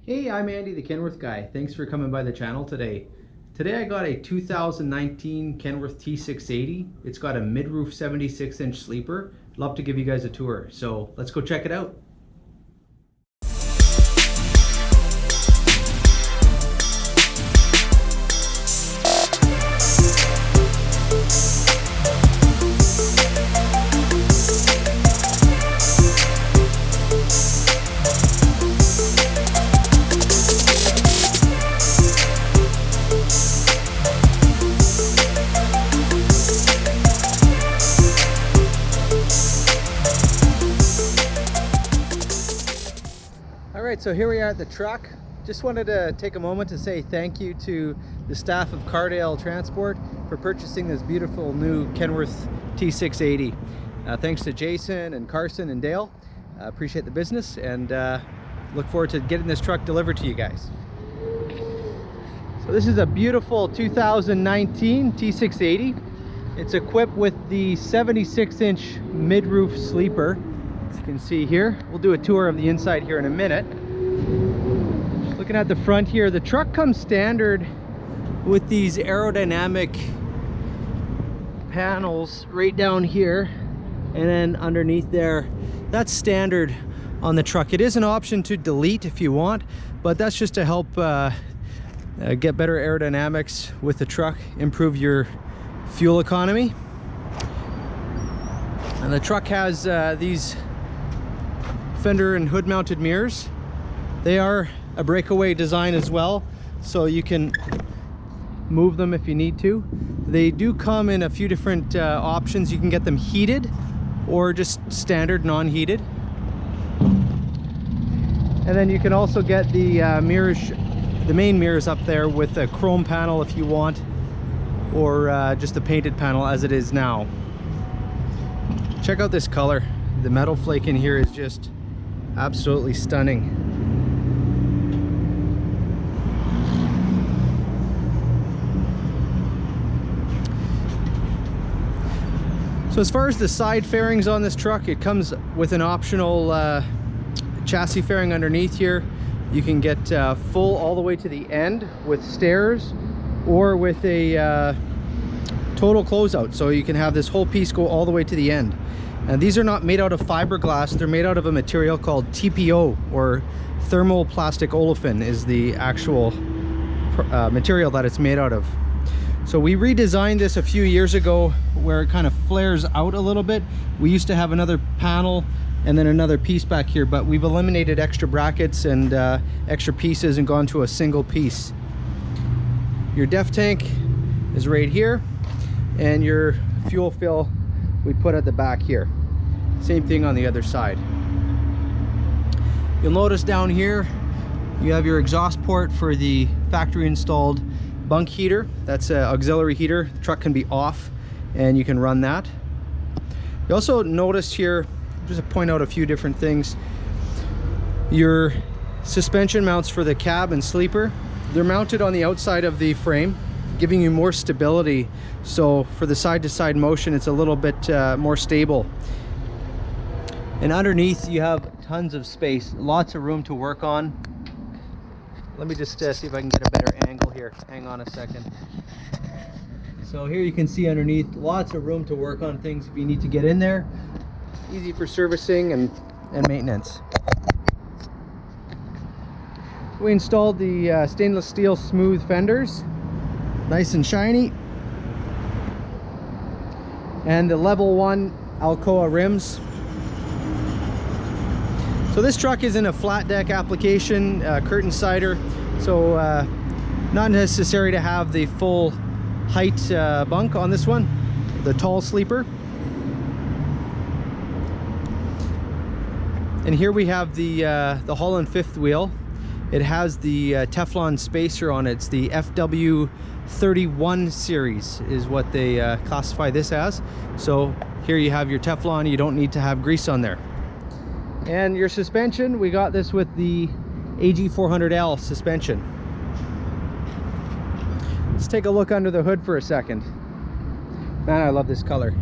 Hey, I'm Andy, the Kenworth Guy. Thanks for coming by the channel today. Today I got a 2019 Kenworth T680. It's got a mid-roof 76-inch sleeper. Love to give you guys a tour, so let's go check it out. Alright, so here we are at the truck. Just wanted to take a moment to say thank you to the staff of Cardale Transport for purchasing this beautiful new Kenworth T680. Thanks to Jason and Carson and Dale. Appreciate the business and look forward to getting this truck delivered to you guys. So this is a beautiful 2019 T680. It's equipped with the 76-inch mid-roof sleeper. As you can see here, we'll do a tour of the inside here in a minute. Just looking at the front here, the truck comes standard with these aerodynamic panels right down here and then underneath there. That's standard on the truck. It is an option to delete if you want, but that's just to help get better aerodynamics with the truck, improve your fuel economy. And the truck has these fender and hood mounted mirrors. They are a breakaway design as well, so you can move them if you need to. They do come in a few different options. You can get them heated or just standard non-heated. And then you can also get the mirrors, the main mirrors up there with a chrome panel if you want, or just a painted panel as it is now. Check out this color. The metal flake in here is just absolutely stunning. So as far as the side fairings on this truck, it comes with an optional chassis fairing underneath here. You can get full all the way to the end with stairs or with a total closeout, so you can have this whole piece go all the way to the end. And these are not made out of fiberglass, they're made out of a material called TPO, or thermoplastic olefin is the actual material that it's made out of. So we redesigned this a few years ago where it kind of flares out a little bit. We used to have another panel and then another piece back here, but we've eliminated extra brackets and extra pieces and gone to a single piece. Your def tank is right here, and your fuel fill we put at the back here. Same thing on the other side. You'll notice down here you have your exhaust port for the factory installed bunk heater. That's an auxiliary heater. The truck can be off and you can run that. You also notice here, just to point out a few different things, your suspension mounts for the cab and sleeper, they're mounted on the outside of the frame, giving you more stability. So for the side-to-side motion, it's a little bit more stable. And underneath you have tons of space, lots of room to work on. Let me just see if I can get a better angle here. Hang on a second. So here you can see underneath, lots of room to work on things if you need to get in there. Easy for servicing and maintenance. We installed the stainless steel smooth fenders, nice and shiny, and the level 1 Alcoa rims. So this truck is in a flat deck application, curtain sider, so not necessary to have the full height bunk on this one, the tall sleeper. And here we have the Holland fifth wheel. It has the Teflon spacer on it. It's the FW31 series is what they classify this as. So here you have your Teflon, you don't need to have grease on there. And your suspension, we got this with the AG400L suspension. Let's take a look under the hood for a second. Man, I love this color.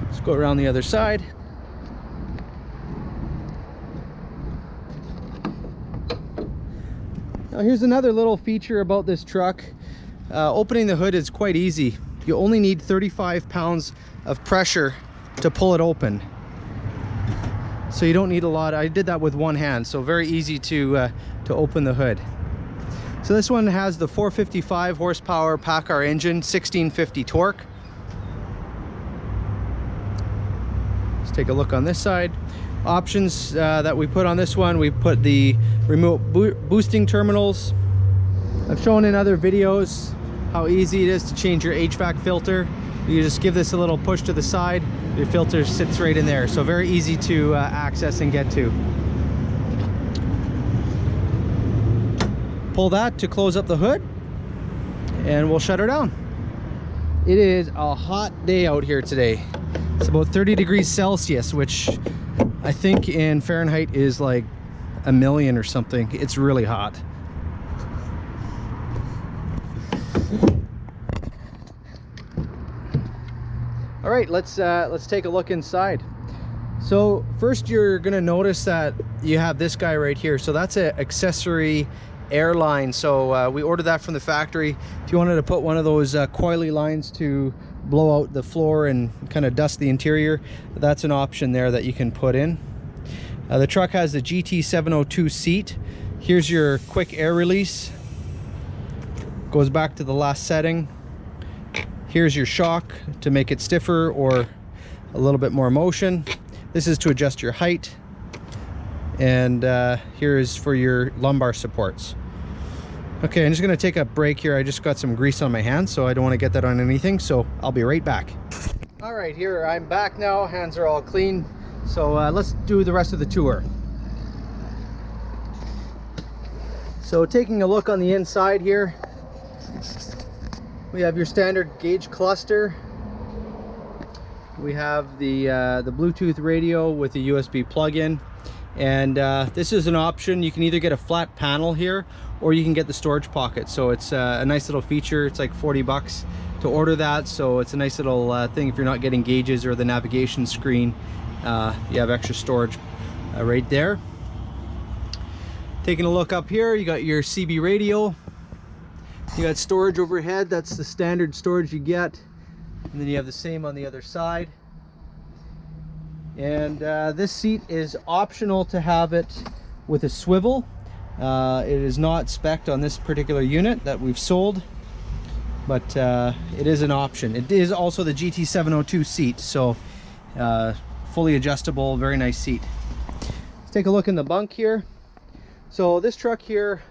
Let's go around the other side. Now here's another little feature about this truck. Opening the hood is quite easy. You only need 35 pounds of pressure to pull it open. So you don't need a lot. I did that with one hand, so very easy to open the hood. So this one has the 455 horsepower PACCAR engine, 1650 torque. Let's take a look on this side. Options that we put on this one, we put the remote boosting terminals. I've shown in other videos how easy it is to change your HVAC filter. You just give this a little push to the side, your filter sits right in there. So very easy to access and get to. Pull that to close up the hood and we'll shut her down. It is a hot day out here today. It's about 30 degrees Celsius, which I think in Fahrenheit is like 1,000,000 or something. It's really hot. All right, let's take a look inside. So first you're gonna notice that you have this guy right here. So that's an accessory air line. So we ordered that from the factory. If you wanted to put one of those coily lines to blow out the floor and kind of dust the interior, that's an option there that you can put in. The truck has the GT702 seat. Here's your quick air release. Goes back to the last setting. Here's your shock to make it stiffer or a little bit more motion. This is to adjust your height. And here is for your lumbar supports. Okay, I'm just gonna take a break here. I just got some grease on my hands, so I don't wanna get that on anything, so I'll be right back. All right, here I'm back now. Hands are all clean. So let's do the rest of the tour. So taking a look on the inside here, we have your standard gauge cluster. We have the Bluetooth radio with the USB plug-in. And this is an option. You can either get a flat panel here or you can get the storage pocket. So it's a nice little feature. It's like 40 bucks to order that. So it's a nice little thing if you're not getting gauges or the navigation screen. You have extra storage right there. Taking a look up here, you got your CB radio. You got storage overhead. That's the standard storage you get. And then you have the same on the other side. And this seat is optional to have it with a swivel. It is not spec'd on this particular unit that we've sold, but it is an option. It is also the GT702 seat, so fully adjustable, very nice seat. Let's take a look in the bunk here. So this truck here,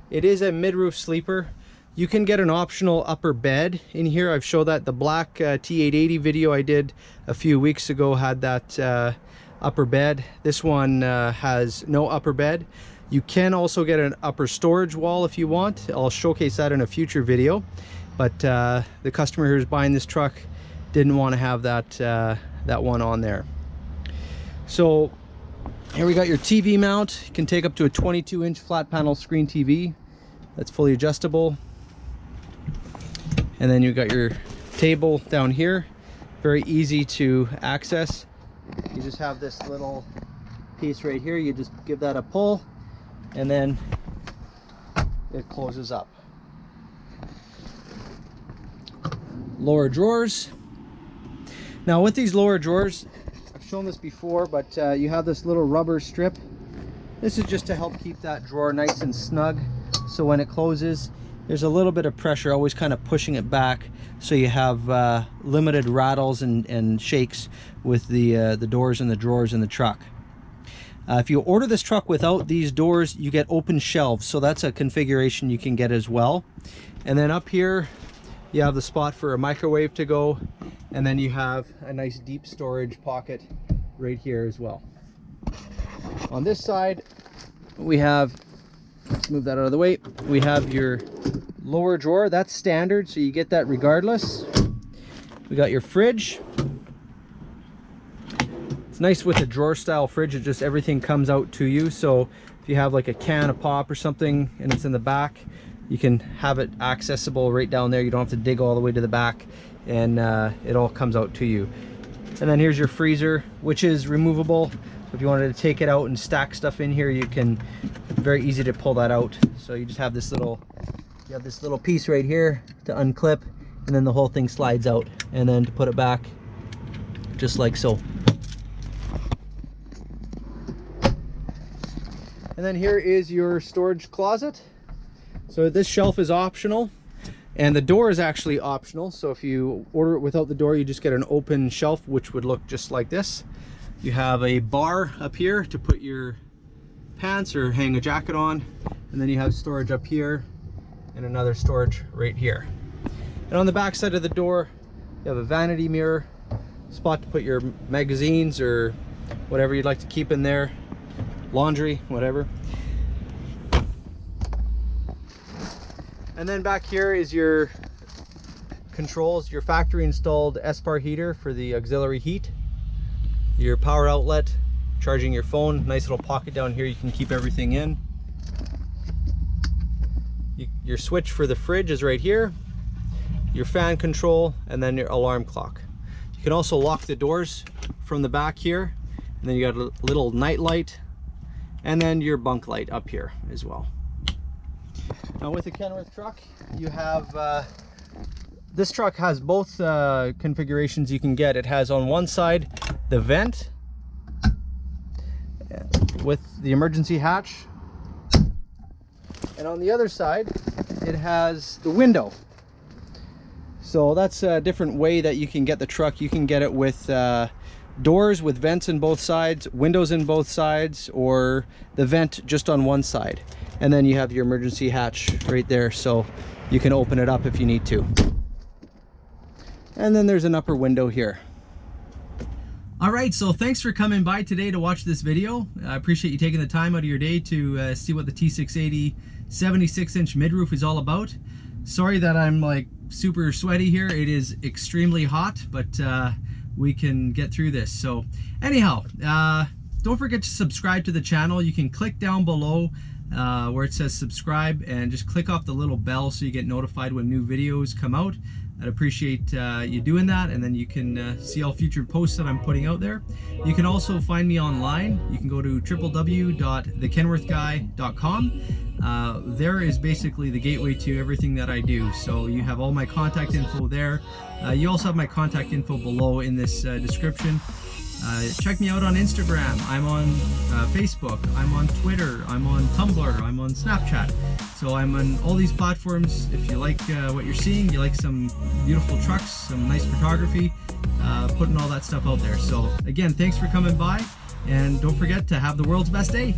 it is a mid-roof sleeper. You can get an optional upper bed in here. I've showed that. The black T680 video I did a few weeks ago had that upper bed. This one has no upper bed. You can also get an upper storage wall if you want. I'll showcase that in a future video. But the customer who's buying this truck didn't want to have that one on there. So here we got your TV mount. You can take up to a 22-inch flat panel screen TV. That's fully adjustable. And then you got your table down here, very easy to access. You just have this little piece right here. You just give that a pull and then it closes up. Lower drawers. Now with these lower drawers, I've shown this before, but you have this little rubber strip. This is just to help keep that drawer nice and snug, so when it closes, there's a little bit of pressure, always kind of pushing it back, so you have limited rattles and shakes with the doors and the drawers in the truck. If you order this truck without these doors, you get open shelves, so that's a configuration you can get as well. And then up here, you have the spot for a microwave to go, and then you have a nice deep storage pocket right here as well. On this side, we have, let's move that out of the way, we have your lower drawer. That's standard, so you get that regardless. We got your fridge. It's nice with a drawer style fridge, it just everything comes out to you. So if you have like a can of pop or something and it's in the back, you can have it accessible right down there. You don't have to dig all the way to the back, and it all comes out to you. And then here's your freezer, which is removable. So if you wanted to take it out and stack stuff in here, you can very easy to pull that out. So you just have this little, piece right here to unclip, and then the whole thing slides out, and then to put it back just like so. And then here is your storage closet. So this shelf is optional, and the door is actually optional. So if you order it without the door, you just get an open shelf, which would look just like this. You have a bar up here to put your pants or hang a jacket on, and then you have storage up here and another storage right here. And on the back side of the door, you have a vanity mirror, spot to put your magazines or whatever you'd like to keep in there, laundry, whatever. And then back here is your controls, your factory installed SPAR heater for the auxiliary heat, your power outlet, charging your phone, nice little pocket down here you can keep everything in. Your switch for the fridge is right here, your fan control, and then your alarm clock. You can also lock the doors from the back here, and then you got a little night light, and then your bunk light up here as well. Now with the Kenworth truck, you have, this truck has both configurations you can get. It has on one side the vent with the emergency hatch, and on the other side it has the window. So that's a different way that you can get the truck. You can get it with doors with vents in both sides, windows in both sides, or the vent just on one side. And then you have your emergency hatch right there, so you can open it up if you need to. And then there's an upper window here. All right, so thanks for coming by today to watch this video. I appreciate you taking the time out of your day to see what the T680 76-inch mid-roof is all about. Sorry that I'm like super sweaty here. It is extremely hot, but we can get through this. So anyhow, don't forget to subscribe to the channel. You can click down below where it says subscribe, and just click off the little bell so you get notified when new videos come out. I'd appreciate you doing that, and then you can see all future posts that I'm putting out there. You can also find me online. You can go to www.thekenworthguy.com. There is basically the gateway to everything that I do. So you have all my contact info there. You also have my contact info below in this description. Check me out on Instagram. I'm on Facebook. I'm on Twitter. I'm on Tumblr. I'm on Snapchat. So I'm on all these platforms. If you like what you're seeing, you like some beautiful trucks, some nice photography, putting all that stuff out there. So again, thanks for coming by, and don't forget to have the world's best day.